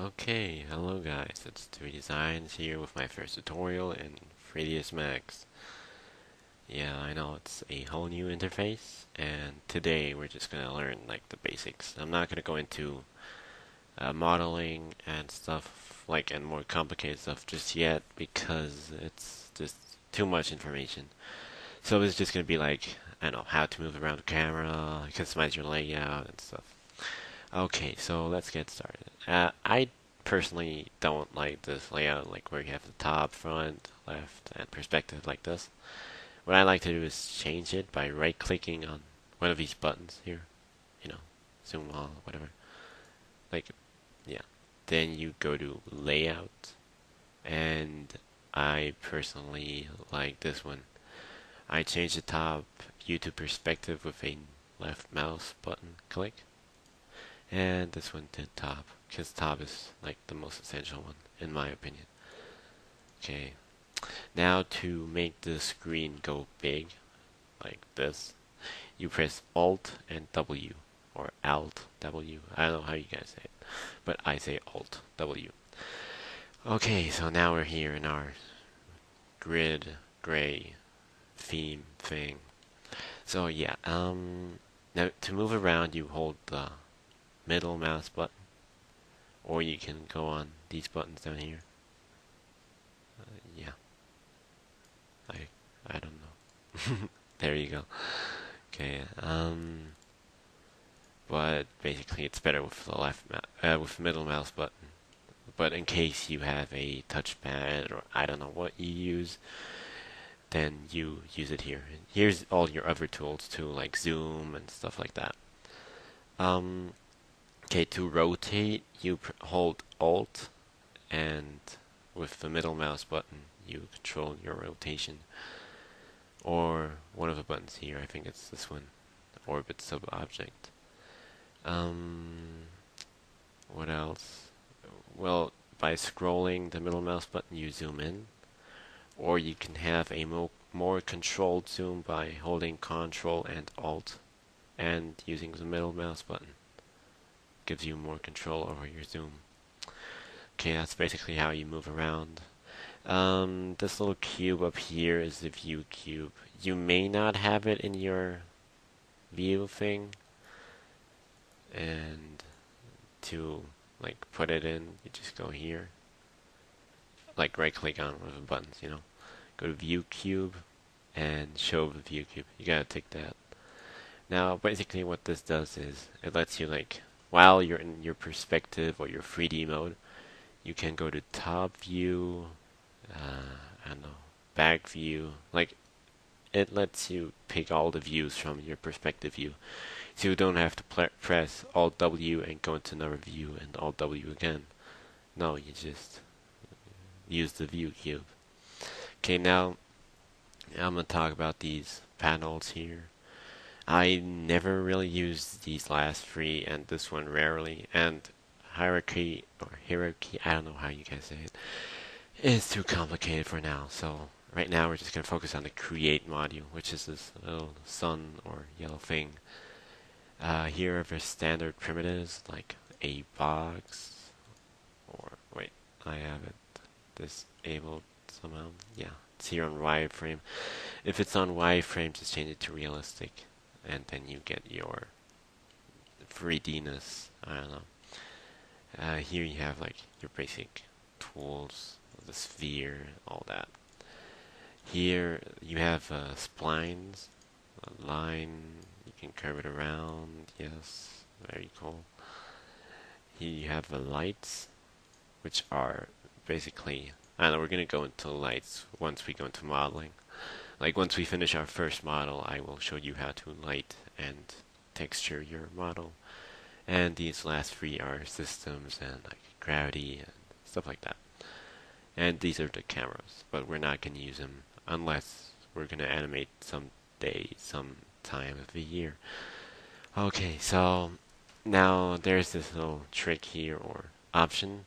Okay, hello guys, it's 3 Designs here with my first tutorial in 3ds Max. Yeah, I know it's a whole new interface, and today we're just gonna learn like the basics. I'm not gonna go into modeling and stuff like and more complicated stuff just yet because it's just too much information. So it's just gonna be like, I don't know, how to move around the camera, customize your layout and stuff. Okay, so let's get started. I personally don't like this layout, like where you have the top, front, left, and perspective like this. What I like to do is change it by right-clicking on one of these buttons here. You know, zoom all, whatever. Like, yeah. Then you go to layout, and I personally like this one. I change the top view to perspective with a left mouse button click. And this one to top, because top is like the most essential one, in my opinion. Okay, now to make the screen go big, like this, you press Alt and W, or Alt W. I don't know how you guys say it, but I say Alt W. Okay, so now we're here in our grid gray theme thing. So yeah, now to move around, you hold the middle mouse button, or you can go on these buttons down here. Yeah, I I don't know. There you go. Okay. But basically it's better with the with the middle mouse button. But in case you have a touchpad or I don't know what you use, then you use it here. Here's all your other tools too, like zoom and stuff like that. Um, okay, to rotate, you hold Alt and with the middle mouse button, you control your rotation. Or one of the buttons here, I think it's this one, orbit sub-object. Um, what else? Well, by scrolling the middle mouse button, you zoom in, or you can have a more controlled zoom by holding Control and Alt and using the middle mouse button. Gives you more control over your zoom. Okay, that's basically how you move around. This little cube up here is the view cube. You may not have it in your view thing, and to like put it in, you just go here, like right click on one of the buttons, go to view cube and show the view cube. You gotta take that. Now basically what this does is it lets you like while you're in your perspective or your 3D mode, you can go to top view, I don't know, back view, like it lets you pick all the views from your perspective view. So you don't have to press Alt W and go into another view and Alt W again. No, you just use the view cube. Okay, now I'm going to talk about these panels here. I never really used these last three and this one rarely. And hierarchy, I don't know how you guys say it, is too complicated for now. So right now we're just going to focus on the create module, which is this little sun or yellow thing. Here are the standard primitives like a box, or wait, I have it disabled somehow. Yeah, it's here on wireframe. If it's on wireframe, just change it to realistic, and then you get your 3D-ness. I don't know. Here you have like your basic tools, the sphere, all that. Here you have splines, a line, you can curve it around, yes, very cool. Here you have the lights, which are basically, I don't know, we're going to go into lights once we go into modeling. Like once we finish our first model, I will show you how to light and texture your model. And these last three are systems and like gravity and stuff like that. And these are the cameras, but we're not going to use them unless we're going to animate someday, some time of the year. Okay, so now there's this little trick here or option,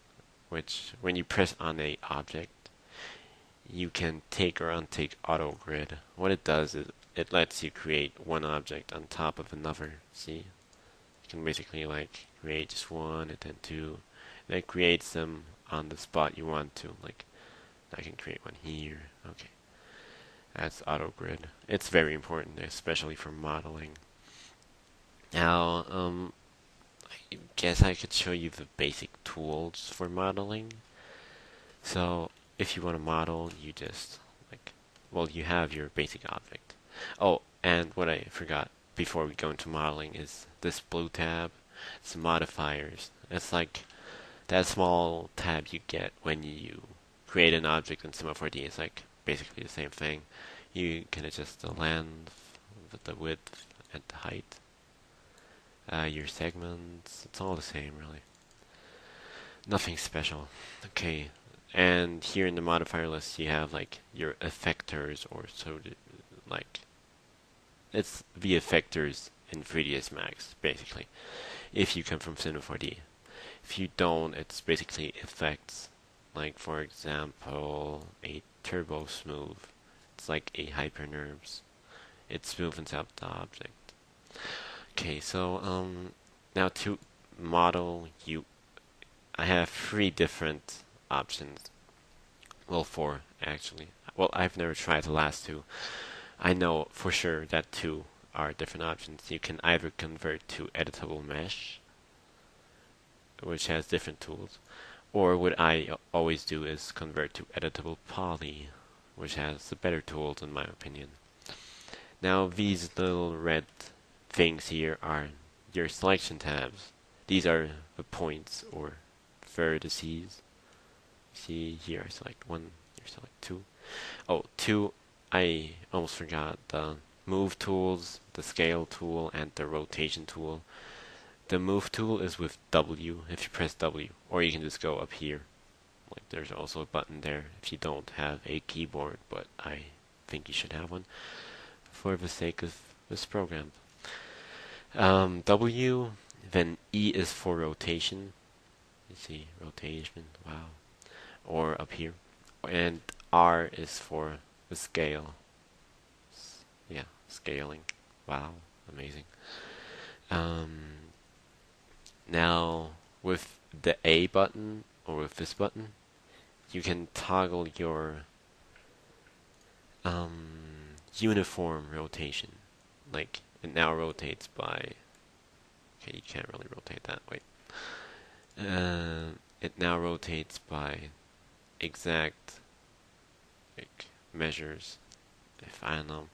which when you press on a object, you can take or untake auto grid. What it does is it lets you create one object on top of another. See? You can basically like create just one and then two, It creates them on the spot you want to. Like, I can create one here. Okay, that's auto grid. It's very important, especially for modeling. Now, I guess I could show you the basic tools for modeling. So, if you want to model, you just like, well, you have your basic object. Oh, and what I forgot before we go into modeling is this blue tab. It's modifiers. It's like that small tab you get when you create an object in Cinema 4D. It's like basically the same thing. You can adjust the length, the width, and the height. Your segments, it's all the same really. Nothing special. Okay, and here in the modifier list you have like your effectors, or like it's the effectors in 3ds Max basically. If you come from Cinema 4D, if you don't, it's basically effects. Like for example, a turbo smooth. It's like a hypernerves. It smoothens out the object. Okay, so now to model you, I have 3 different options. Well, 4 actually. Well, I've never tried the last 2. I know for sure that 2 are different options. You can either convert to editable mesh, which has different tools, or what I always do is convert to editable poly, which has the better tools in my opinion. Now these little red things here are your selection tabs. These are the points or vertices. See here, select 1, here select 2. Oh, 2, I almost forgot the move tools, the scale tool, and the rotation tool. The move tool is with W if you press W, or you can just go up here. Like there's also a button there if you don't have a keyboard, but I think you should have one for the sake of this program. W, then E is for rotation. You see, rotation, wow. Or up here. And R is for the scale. Yeah, scaling. Wow, amazing. Now, with the A button, or with this button, you can toggle your uniform rotation. Like, it now rotates by... Okay, you can't really rotate that. Wait. It now rotates by exact like measures. If I don't know,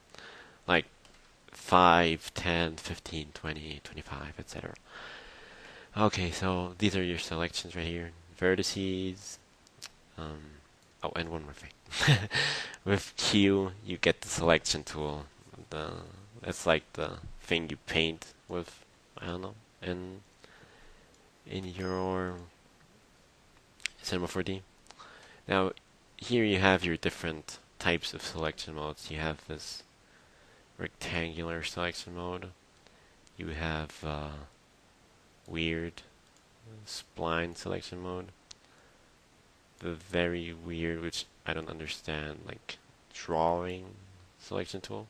like 5, 10, 15, 20, 25, etc. Okay, so these are your selections right here. Vertices. Oh, and one more thing. With Q, you get the selection tool. It's like the thing you paint with. I don't know. In your Cinema 4D. Now, here you have your different types of selection modes. You have this rectangular selection mode. You have weird spline selection mode. The very weird, which I don't understand, like drawing selection tool.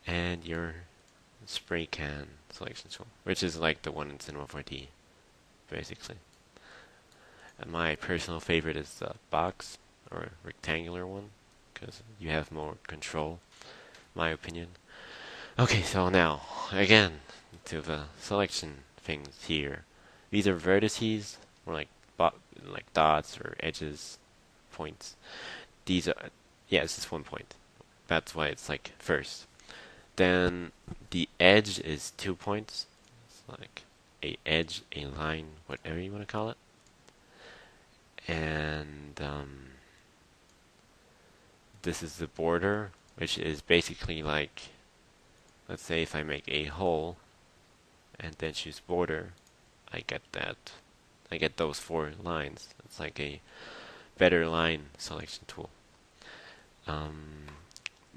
And your spray can selection tool, which is like the one in Cinema 4D, basically. And my personal favorite is the box or rectangular one, because you have more control, my opinion. Okay, so now, again, to the selection things here. These are vertices, or like dots or edges, points. These are, yeah, it's just 1 point. That's why it's like first. Then the edge is 2 points. It's like a edge, a line, whatever you want to call it. And this is the border, which is basically like, let's say if I make a hole and then choose border, I get those 4 lines. It's like a better line selection tool.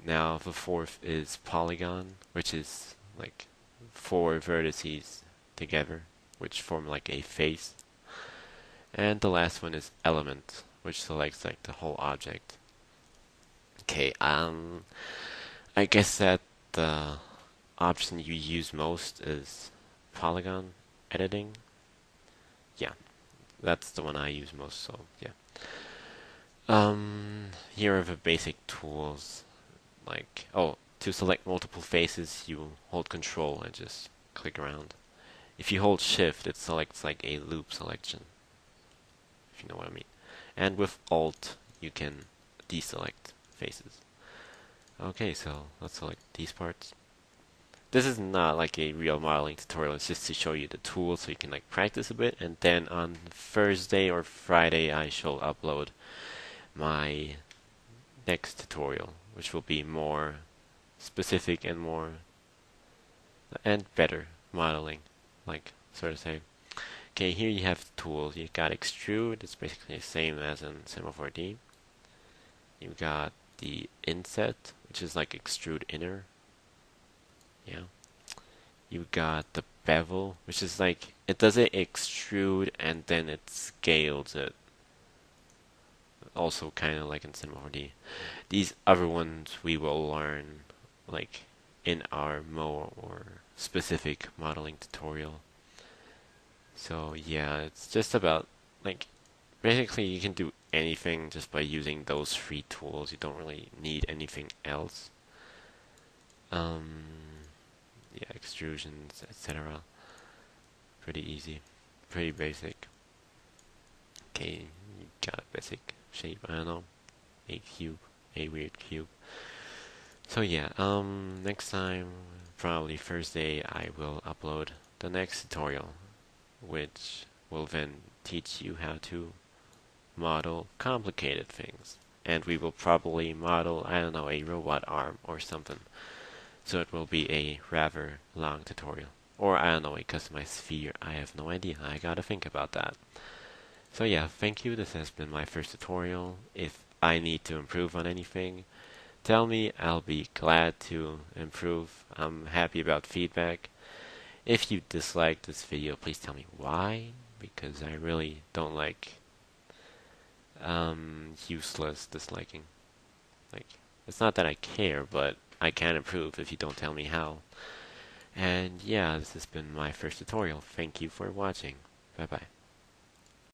Now the 4th is polygon, which is like 4 vertices together, which form like a face. And the last one is element, which selects like the whole object. Okay, I guess that the option you use most is polygon editing. Yeah, That's the one I use most, so yeah. Here are the basic tools. Like, oh, to select multiple faces, you hold Control and just click around. If you hold Shift, it selects like a loop selection, if you know what I mean. And with Alt, you can deselect faces. Okay, so let's select these parts. This is not like a real modeling tutorial, it's just to show you the tools so you can like practice a bit, and then on Thursday or Friday I shall upload my next tutorial, which will be more specific and more and better modeling, like sort of say. Okay, here you have the tools. You got extrude, it's basically the same as in Cinema 4D. You got the inset, which is like extrude inner. Yeah. You got the bevel, which is like it doesn't extrude and then it scales it. Also kind of like in Cinema 4D. These other ones we will learn like in our more or specific modeling tutorial. So yeah, it's just about like basically you can do anything just by using those three tools. You don't really need anything else. Um, yeah, extrusions, etc. Pretty easy, pretty basic. Okay, you got a basic shape. I don't know, a cube, a weird cube. So yeah, next time, probably Thursday, I will upload the next tutorial, which will then teach you how to model complicated things. And we will probably model, I don't know, a robot arm or something. So it will be a rather long tutorial. Or I don't know, a customized sphere. I have no idea. I gotta think about that. So yeah, thank you. This has been my first tutorial. If I need to improve on anything, tell me. I'll be glad to improve. I'm happy about feedback. If you dislike this video, please tell me why, because I really don't like useless disliking. Like, it's not that I care, but I can improve if you don't tell me how. And yeah, this has been my first tutorial. Thank you for watching. Bye bye.